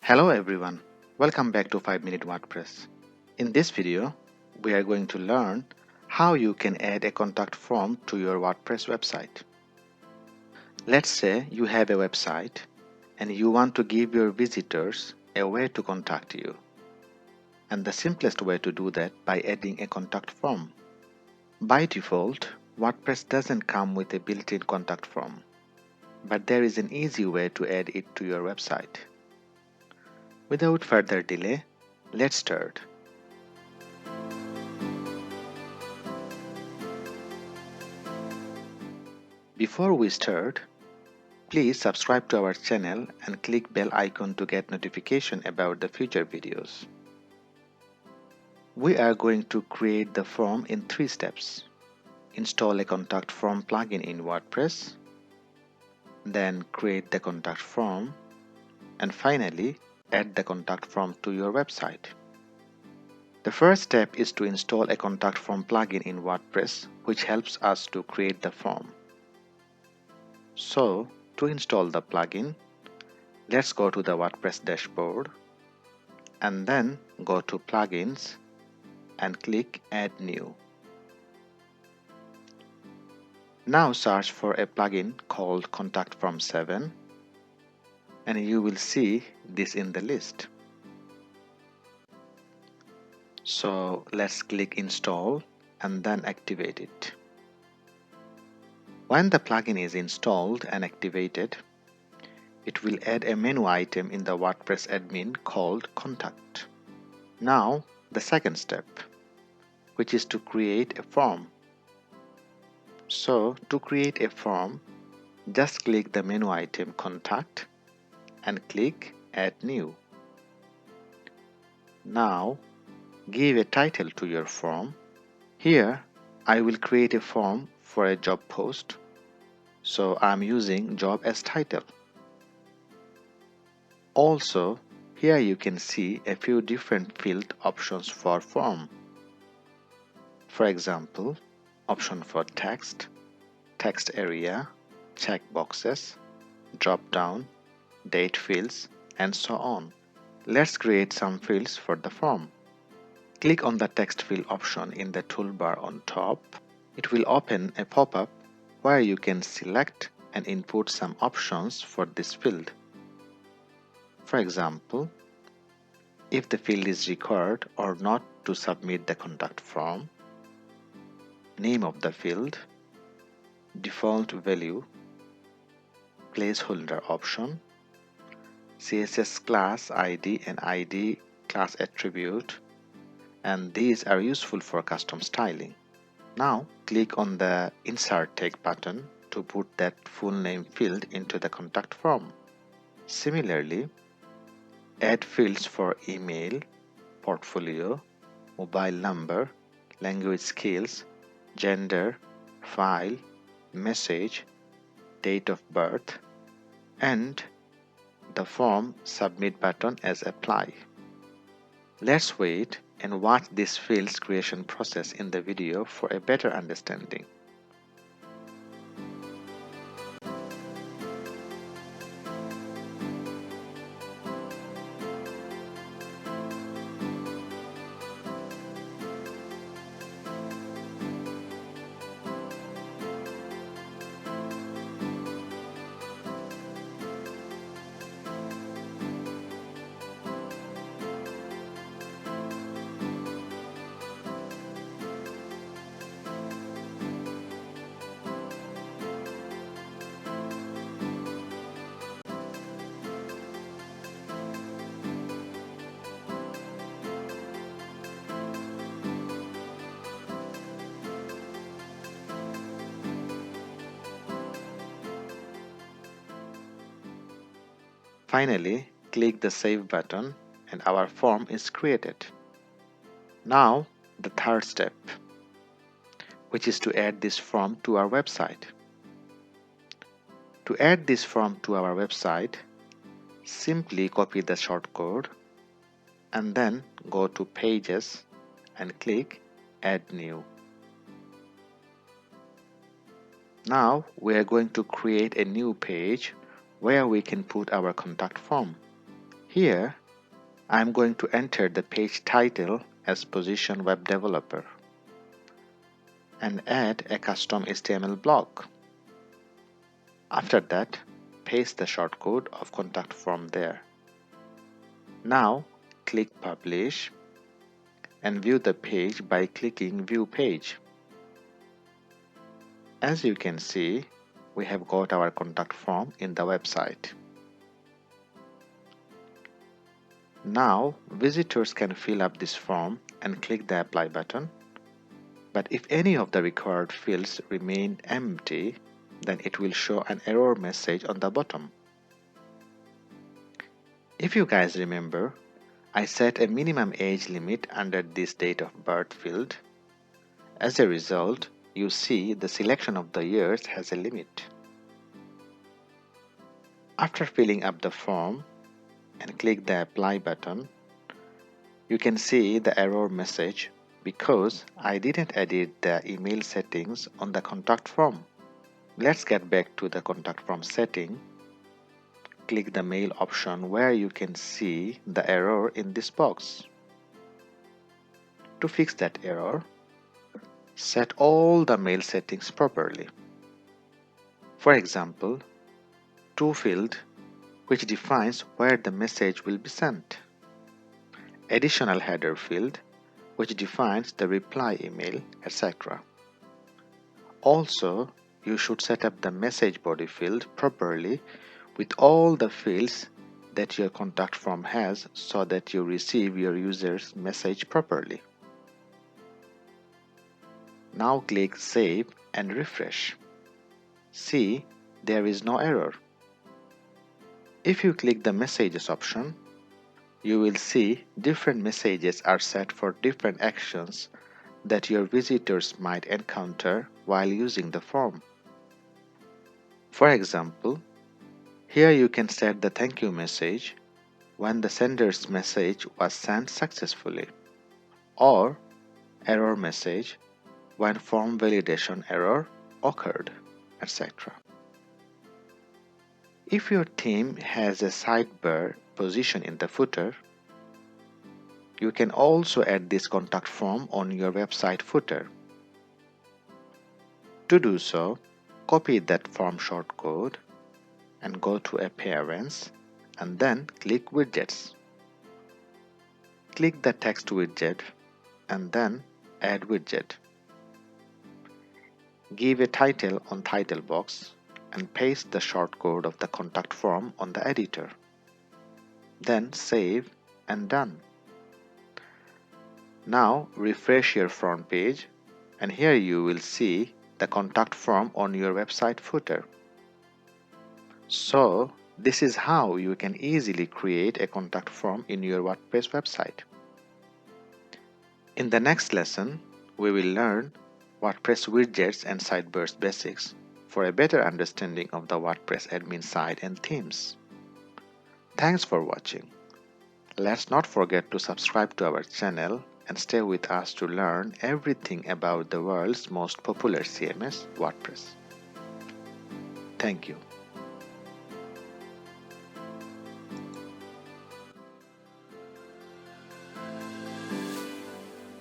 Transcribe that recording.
Hello everyone, welcome back to 5 Minute WordPress. In this video, we are going to learn how you can add a contact form to your WordPress website. Let's say you have a website and you want to give your visitors a way to contact you. And the simplest way to do that by adding a contact form. By default, WordPress doesn't come with a built-in contact form, but there is an easy way to add it to your website. Without further delay, let's start. Before we start, please subscribe to our channel and click bell icon to get notification about the future videos. We are going to create the form in 3 steps. Install a contact form plugin in WordPress, then create the contact form, and finally add the contact form to your website. The first step is to install a contact form plugin in WordPress, which helps us to create the form. So, to install the plugin, let's go to the WordPress dashboard and then go to Plugins and click Add New. Now search for a plugin called Contact Form 7 and you will see this in the list. So let's click Install and then activate it. When the plugin is installed and activated, it will add a menu item in the WordPress admin called Contact. Now the second step, which is to create a form. So to create a form, just click the menu item Contact and click Add New. Now give a title to your form. Here I will create a form for a job post, so I'm using job as title. Also, here you can see a few different field options for form. For example, option for text, text area, check boxes, drop down, date fields, and so on. Let's create some fields for the form. Click on the text field option in the toolbar on top. It will open a pop-up where you can select and input some options for this field. For example, if the field is required or not to submit the contact form, name of the field, default value, placeholder option, CSS class ID and ID class attribute, and these are useful for custom styling. Now click on the Insert Text button to put that full name field into the contact form. Similarly, add fields for email, portfolio, mobile number, language skills, gender, file, message, date of birth, and the form submit button as apply. Let's wait and watch this field's creation process in the video for a better understanding. Finally, click the Save button and our form is created. Now, the third step, which is to add this form to our website. To add this form to our website, simply copy the shortcode and then go to Pages and click Add New. Now we are going to create a new page where we can put our contact form. Here, I'm going to enter the page title as Position Web Developer and add a custom HTML block. After that, paste the shortcode of contact form there. Now, click Publish and view the page by clicking View Page. As you can see, we have got our contact form in the website. Now, visitors can fill up this form and click the Apply button. But if any of the required fields remain empty, then it will show an error message on the bottom. If you guys remember, I set a minimum age limit under this date of birth field. As a result, you see the selection of the years has a limit. After filling up the form and click the Apply button, you can see the error message because I didn't edit the email settings on the contact form. Let's get back to the contact form setting. Click the mail option where you can see the error in this box. To fix that error, set all the mail settings properly. For example, to field, which defines where the message will be sent. Additional header field, which defines the reply email, etc. Also, you should set up the message body field properly with all the fields that your contact form has so that you receive your user's message properly. Now click Save and refresh. See, there is no error. If you click the Messages option, you will see different messages are set for different actions that your visitors might encounter while using the form. For example, here you can set the thank you message when the sender's message was sent successfully, or error message when form validation error occurred, etc. If your theme has a sidebar position in the footer, you can also add this contact form on your website footer. To do so, copy that form shortcode and go to Appearance and then click Widgets. Click the text widget and then Add Widget. Give a title on title box and paste the shortcode of the contact form on the editor. Then save and done. Now refresh your front page and here you will see the contact form on your website footer. So this is how you can easily create a contact form in your WordPress website. In the next lesson, we will learn WordPress widgets and sidebars basics for a better understanding of the WordPress admin side and themes. Thanks for watching. Let's not forget to subscribe to our channel and stay with us to learn everything about the world's most popular CMS, WordPress. Thank you.